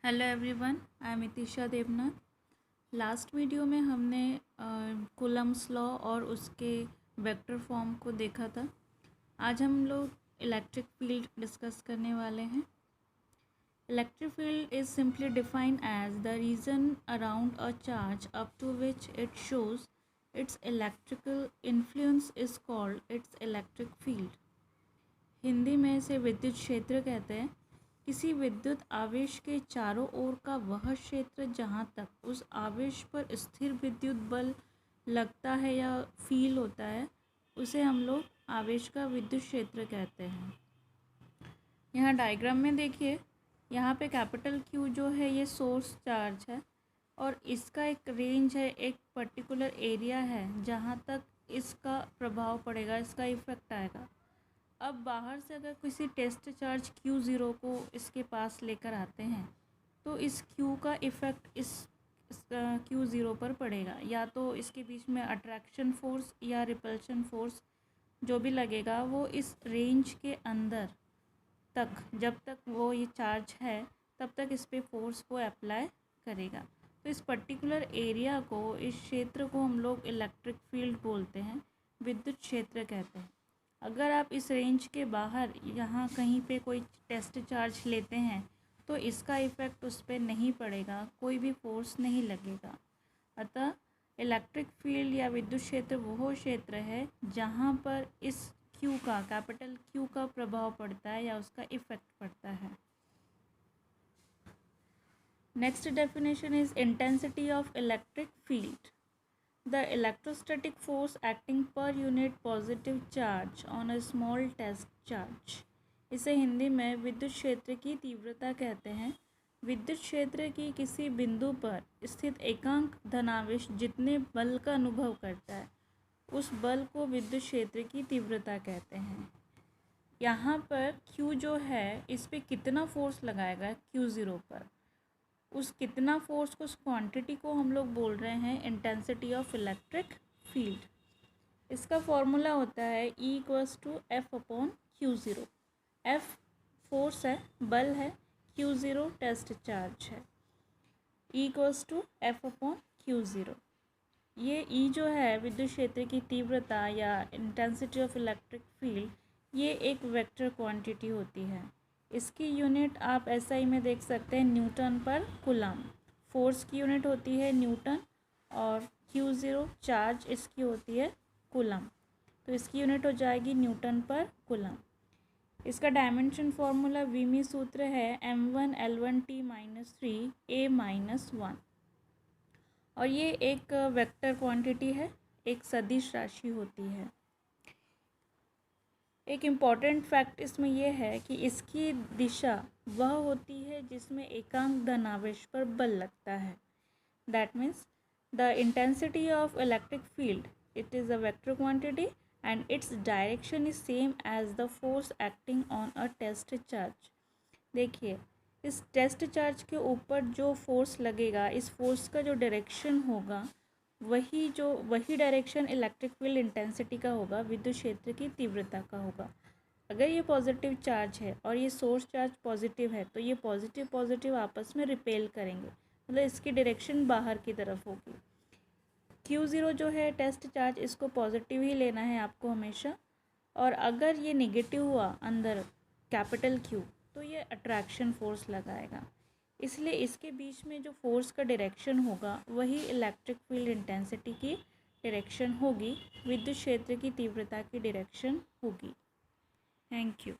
Hello everyone, I am Itisha Devnath. Last video में हमने Coulomb's law और उसके वेक्टर फॉर्म को देखा था। आज हम लोग इलेक्ट्रिक फील्ड डिस्कस करने वाले हैं। Electric field is simply defined as the region around a charge up to which it shows its electrical influence is called its electric field. Hindi में इसे विद्युत क्षेत्र कहते हैं। किसी विद्युत आवेश के चारों ओर का वह क्षेत्र जहाँ तक उस आवेश पर स्थिर विद्युत बल लगता है या फील होता है, उसे हम लोग आवेश का विद्युत क्षेत्र कहते हैं। यहाँ डायग्राम में देखिए, यहाँ पे कैपिटल क्यू जो है ये सोर्स चार्ज है और इसका एक रेंज है, एक पर्टिकुलर एरिया है जहाँ तक इसका प्रभाव पड़ेगा, इसका इफेक्ट आएगा। अब बाहर से अगर किसी टेस्ट चार्ज Q0 को इसके पास लेकर आते हैं तो इस Q का इफ़ेक्ट इस Q0 पर पड़ेगा, या तो इसके बीच में अट्रैक्शन फोर्स या रिपल्शन फोर्स जो भी लगेगा वो इस रेंज के अंदर तक, जब तक वो ये चार्ज है तब तक इस पर फोर्स को अप्लाई करेगा। तो इस पर्टिकुलर एरिया को, इस क्षेत्र को हम लोग इलेक्ट्रिक फील्ड बोलते हैं, विद्युत क्षेत्र कहते हैं। अगर आप इस रेंज के बाहर यहाँ कहीं पे कोई टेस्ट चार्ज लेते हैं तो इसका इफ़ेक्ट उस पर नहीं पड़ेगा, कोई भी फोर्स नहीं लगेगा। अतः इलेक्ट्रिक फील्ड या विद्युत क्षेत्र वो क्षेत्र है जहाँ पर इस Q का, कैपिटल Q का प्रभाव पड़ता है या उसका इफ़ेक्ट पड़ता है। Next definition is intensity of electric field. The electrostatic force acting per unit positive charge on a small test charge। इसे हिंदी में विद्युत क्षेत्र की तीव्रता कहते हैं। विद्युत क्षेत्र की किसी बिंदु पर स्थित एकांक धनावेश जितने बल का अनुभव करता है उस बल को विद्युत क्षेत्र की तीव्रता कहते हैं। यहाँ पर Q जो है इस पर कितना फोर्स लगाएगा Q0 पर, उस कितना फोर्स को, उस क्वांटिटी को हम लोग बोल रहे हैं इंटेंसिटी ऑफ इलेक्ट्रिक फील्ड। इसका फॉर्मूला होता है E=F/Q0। F फोर्स है, बल है, Q0 टेस्ट चार्ज है। E=F/Q0। ये E जो है विद्युत क्षेत्र की तीव्रता या इंटेंसिटी ऑफ इलेक्ट्रिक फील्ड, ये एक वेक्टर क्वांटिटी होती है। इसकी यूनिट आप SI में देख सकते हैं, न्यूटन पर कूलम। फोर्स की यूनिट होती है न्यूटन और Q0 चार्ज इसकी होती है कूलम, तो इसकी यूनिट हो जाएगी न्यूटन पर कूलम। इसका डायमेंशन फॉर्मूला वीमी सूत्र है m1L1T-3 A-1 और ये एक वेक्टर क्वांटिटी है, एक सदिश राशि होती है। एक इम्पॉर्टेंट फैक्ट इसमें यह है कि इसकी दिशा वह होती है जिसमें एकांक धनावेश पर बल लगता है। That means the intensity of electric field, it is a vector quantity and its direction is same as the force acting on a test charge. देखिए, इस टेस्ट चार्ज के ऊपर जो फोर्स लगेगा, इस फोर्स का जो डायरेक्शन होगा वही डायरेक्शन इलेक्ट्रिक फील्ड इंटेंसिटी का होगा, विद्युत क्षेत्र की तीव्रता का होगा। अगर ये पॉजिटिव चार्ज है और ये सोर्स चार्ज पॉजिटिव है तो ये पॉजिटिव पॉजिटिव आपस में रिपेल करेंगे, मतलब इसकी डायरेक्शन बाहर की तरफ होगी। Q0 जो है टेस्ट चार्ज, इसको पॉजिटिव ही लेना है आपको हमेशा, और अगर ये नेगेटिव हुआ अंदर कैपिटल Q तो ये अट्रैक्शन फोर्स लगाएगा। इसलिए इसके बीच में जो फोर्स का डायरेक्शन होगा वही इलेक्ट्रिक फील्ड इंटेंसिटी की डायरेक्शन होगी, विद्युत क्षेत्र की तीव्रता की डायरेक्शन होगी। Thank you.